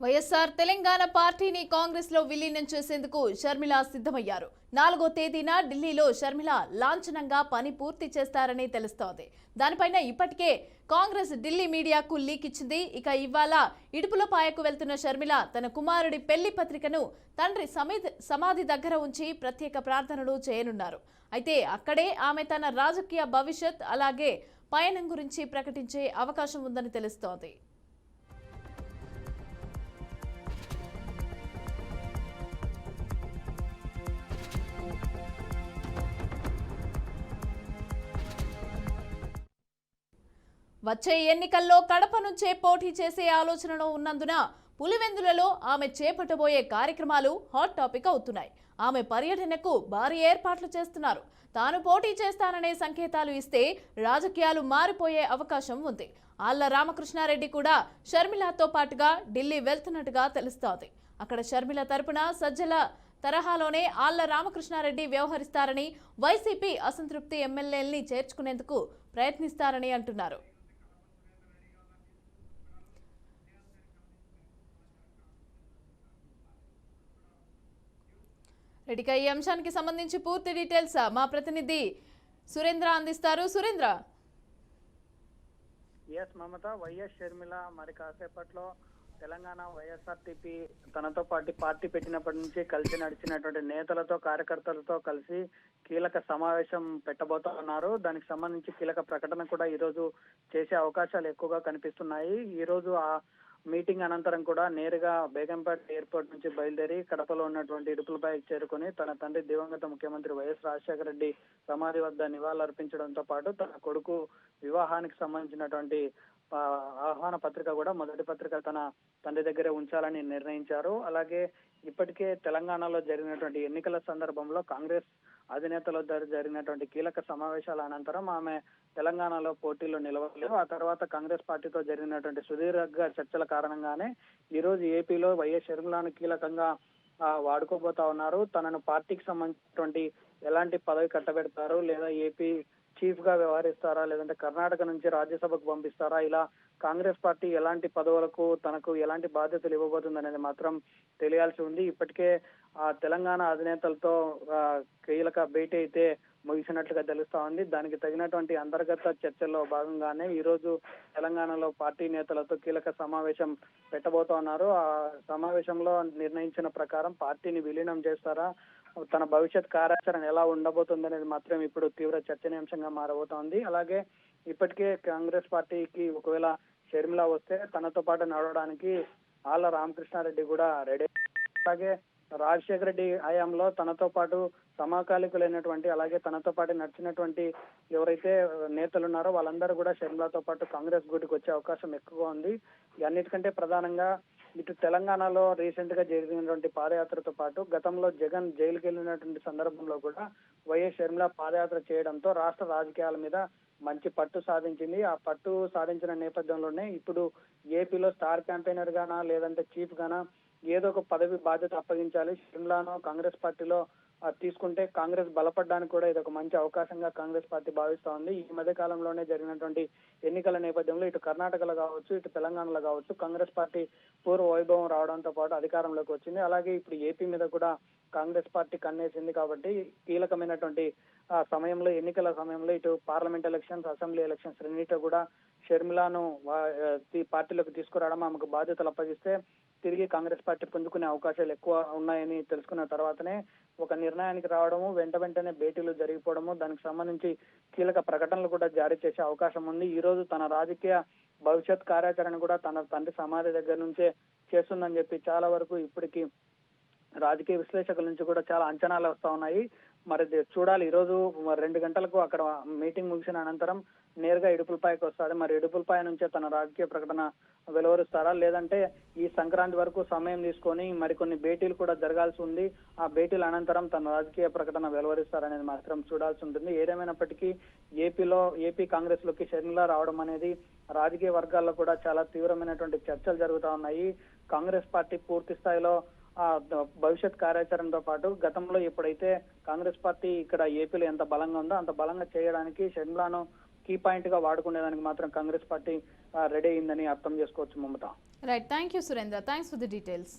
వైఎస్ఆర్ తెలంగాణ పార్టీని కాంగ్రెస్ లో విలీనం చేసేందుకు షర్మిల సిద్ధమయ్యారు. 4వ తేదీన ఢిల్లీలో షర్మిల లాంఛనంగా పని పూర్తి చేస్తారని తెలుస్తోంది. దానిపైన ఇప్పటికే కాంగ్రెస్ ఢిల్లీ మీడియాకు లీక్ ఇచ్చింది. ఇక ఇవాళ ఇడుపులపాయకు వెళ్తున్న షర్మిల తన కుమారుడి పెళ్లి పత్రికను తండ్రి సమాధి దగ్గర ఉంచి ప్రత్యేక ప్రార్థనలు చేయనున్నారు. అయితే అక్కడే ఆమె తన రాజకీయ భవిష్యత్ అలాగే పయనం గురించి ప్రకటించే అవకాశం ఉందని తెలుస్తోంది. వచ్చే ఎన్నికల్లో కడప నుంచే పోటీ చేసే ఆలోచనలో ఉన్నందున పులివెందులలో ఆమె చేపట్టబోయే కార్యక్రమాలు హాట్ టాపిక్ అవుతున్నాయి. ఆమె పర్యటనకు భారీ ఏర్పాట్లు చేస్తున్నారు. తాను పోటీ చేస్తాననే సంకేతాలు ఇస్తే రాజకీయాలు మారిపోయే అవకాశం ఉంది. ఆళ్ల రామకృష్ణారెడ్డి కూడా షర్మిలతో పాటుగా ఢిల్లీ వెళ్తున్నట్టుగా తెలుస్తోంది. అక్కడ షర్మిల తరపున సజ్జల తరహాలోనే ఆళ్ల రామకృష్ణారెడ్డి వ్యవహరిస్తారని, వైసీపీ అసంతృప్తి ఎమ్మెల్యేల్ని చేర్చుకునేందుకు ప్రయత్నిస్తారని అంటున్నారు. రెడ్డిగా ఈ అంశానికి సంబంధించి పూర్తి డీటెయిల్స్ మా ప్రతినిధి సురేంద్ర అందిస్తారు. సురేంద్ర. మమత, వైఎస్ షర్మిల మరి కాసేపట్లో తెలంగాణ వైఎస్ఆర్టీపీ తనతో పార్టీ పెట్టినప్పటి నుంచి కలిసి నడిచినటువంటి నేతలతో కార్యకర్తలతో కలిసి కీలక సమావేశం పెట్టబోతా ఉన్నారు. దానికి సంబంధించి కీలక ప్రకటన కూడా ఈ రోజు చేసే అవకాశాలు ఎక్కువగా కనిపిస్తున్నాయి. ఈ రోజు ఆ మీటింగ్ అనంతరం కూడా నేరుగా బేగంపేట ఎయిర్పోర్ట్ నుంచి బయలుదేరి కడపలో ఉన్నటువంటి ఇడుపులపైకి చేరుకుని తన తండ్రి దివంగత ముఖ్యమంత్రి వైఎస్ రాజశేఖర రెడ్డి సమాధి వద్ద నివాళులర్పించడంతో పాటు తన కొడుకు వివాహానికి సంబంధించినటువంటి ఆహ్వాన పత్రిక కూడా మొదటి పత్రిక తన తండ్రి దగ్గరే ఉంచాలని నిర్ణయించారు. అలాగే ఇప్పటికే తెలంగాణలో జరిగినటువంటి ఎన్నికల సందర్భంలో కాంగ్రెస్ అధినేతల జరిగినటువంటి కీలక సమావేశాల అనంతరం ఆమె తెలంగాణలో పోటీలో నిలవలేదు. ఆ తర్వాత కాంగ్రెస్ పార్టీతో జరిగినటువంటి సుదీర్ఘ చర్చల కారణంగానే ఈ రోజు ఏపీలో వైఎస్ షర్మిలను కీలకంగా వాడుకోబోతా ఉన్నారు. తనను పార్టీకి సంబంధించినటువంటి ఎలాంటి పదవి కట్టబెడతారు, లేదా ఏపీ చీఫ్ గా వ్యవహరిస్తారా, లేదంటే కర్ణాటక నుంచి రాజ్యసభకు పంపిస్తారా, ఇలా కాంగ్రెస్ పార్టీ ఎలాంటి పదవులకు తనకు ఎలాంటి బాధ్యతలు ఇవ్వబోతుంది అనేది మాత్రం తెలియాల్సి ఉంది. ఇప్పటికే ఆ తెలంగాణ అధినేతలతో కీలక భేటీ అయితే ముగిసినట్లుగా తెలుస్తా ఉంది. దానికి తగినటువంటి అంతర్గత చర్చల్లో భాగంగానే ఈ రోజు తెలంగాణలో పార్టీ నేతలతో కీలక సమావేశం పెట్టబోతా ఉన్నారు. ఆ సమావేశంలో నిర్ణయించిన ప్రకారం పార్టీని విలీనం చేస్తారా, తన భవిష్యత్ కార్యాచరణ ఎలా ఉండబోతుంది అనేది మాత్రం ఇప్పుడు తీవ్ర చర్చనీయాంశంగా మారబోతోంది. అలాగే ఇప్పటికే కాంగ్రెస్ పార్టీకి ఒకవేళ షర్మిల వస్తే తనతో పాటు నడవడానికి ఆళ్ల రామకృష్ణారెడ్డి కూడా రెడీ. అలాగే రాజశేఖర రెడ్డి హయాంలో తనతో పాటు సమకాలీకులైనటువంటి అలాగే తనతో పాటు నడిచినటువంటి ఎవరైతే నేతలు ఉన్నారో వాళ్ళందరూ కూడా షర్మిలతో పాటు కాంగ్రెస్ గూటికి వచ్చే అవకాశం ఎక్కువగా ఉంది. అన్నిటికంటే ప్రధానంగా ఇటు తెలంగాణలో రీసెంట్ గా జరిగినటువంటి పాదయాత్రతో పాటు గతంలో జగన్ జైలుకి వెళ్ళినటువంటి సందర్భంలో కూడా వైఎస్ షర్మిల పాదయాత్ర చేయడంతో రాష్ట్ర రాజకీయాల మీద మంచి పట్టు సాధించింది. ఆ పట్టు సాధించిన నేపథ్యంలోనే ఇప్పుడు ఏపీలో స్టార్ క్యాంపెయినర్ గానా లేదంటే చీఫ్ గానా ఏదో ఒక పదవి బాధ్యత అప్పగించాలి, షర్మిలను కాంగ్రెస్ పార్టీలో తీసుకుంటే కాంగ్రెస్ బలపడడానికి కూడా ఇది ఒక మంచి అవకాశంగా కాంగ్రెస్ పార్టీ భావిస్తా ఉంది. ఈ మధ్య కాలంలోనే జరిగినటువంటి ఎన్నికల నేపథ్యంలో ఇటు కర్ణాటకలో కావచ్చు, ఇటు తెలంగాణలో కావచ్చు కాంగ్రెస్ పార్టీ పూర్వ వైభవం రావడంతో పాటు అధికారంలోకి వచ్చింది. అలాగే ఇప్పుడు ఏపీ మీద కూడా కాంగ్రెస్ పార్టీ కన్నేసింది. కాబట్టి కీలకమైనటువంటి సమయంలో ఎన్నికల సమయంలో ఇటు పార్లమెంట్ ఎలక్షన్స్, అసెంబ్లీ ఎలక్షన్స్ రెండింటిలో కూడా షర్మిలను పార్టీలోకి తీసుకురావడం, ఆమెకు బాధ్యతలు అప్పగిస్తే తిరిగి కాంగ్రెస్ పార్టీ పుంజుకునే అవకాశాలు ఎక్కువ ఉన్నాయని తెలుసుకున్న తర్వాతనే ఒక నిర్ణయానికి రావడము, వెంటనే భేటీలు జరిగిపోవడము, దానికి సంబంధించి కీలక ప్రకటనలు కూడా జారీ చేసే అవకాశం ఉంది. ఈ రోజు తన రాజకీయ భవిష్యత్ కార్యాచరణ కూడా తన తండ్రి సమాధి దగ్గర నుంచే చేస్తుందని చెప్పి చాలా వరకు ఇప్పటికీ రాజకీయ విశ్లేషకుల నుంచి కూడా చాలా అంచనాలు వస్తా ఉన్నాయి. మరి చూడాలి. ఈ రోజు 2 గంటలకు అక్కడ మీటింగ్ ముగిసిన అనంతరం నేరుగా ఇడుపులపాయకు వస్తాడు. మరి ఇడుపులపాయ నుంచే తన రాజకీయ ప్రకటన వెలువరుస్తారా, లేదంటే ఈ సంక్రాంతి వరకు సమయం తీసుకొని మరికొన్ని భేటీలు కూడా జరగాల్సి ఉంది, ఆ భేటీల అనంతరం తన రాజకీయ ప్రకటన వెలువరిస్తారనేది మాత్రం చూడాల్సి ఉంటుంది. ఏదేమైనప్పటికీ ఏపీ కాంగ్రెస్ లోకి షర్మిల రావడం అనేది రాజకీయ వర్గాల్లో కూడా చాలా తీవ్రమైనటువంటి చర్చలు జరుగుతా ఉన్నాయి. కాంగ్రెస్ పార్టీ పూర్తి స్థాయిలో భవిష్యత్ కార్యాచరణతో పాటు గతంలో ఎప్పుడైతే కాంగ్రెస్ పార్టీ ఇక్కడ ఏపీలో ఎంత బలంగా ఉందో అంత బలంగా చేయడానికి షర్మిలను కీ పాయింట్ గా వాడుకునేదానికి మాత్రం కాంగ్రెస్ పార్టీ రెడీ అయిందని అర్థం చేసుకోవచ్చు Mamata. Right, thank you Surendra, thanks for the details.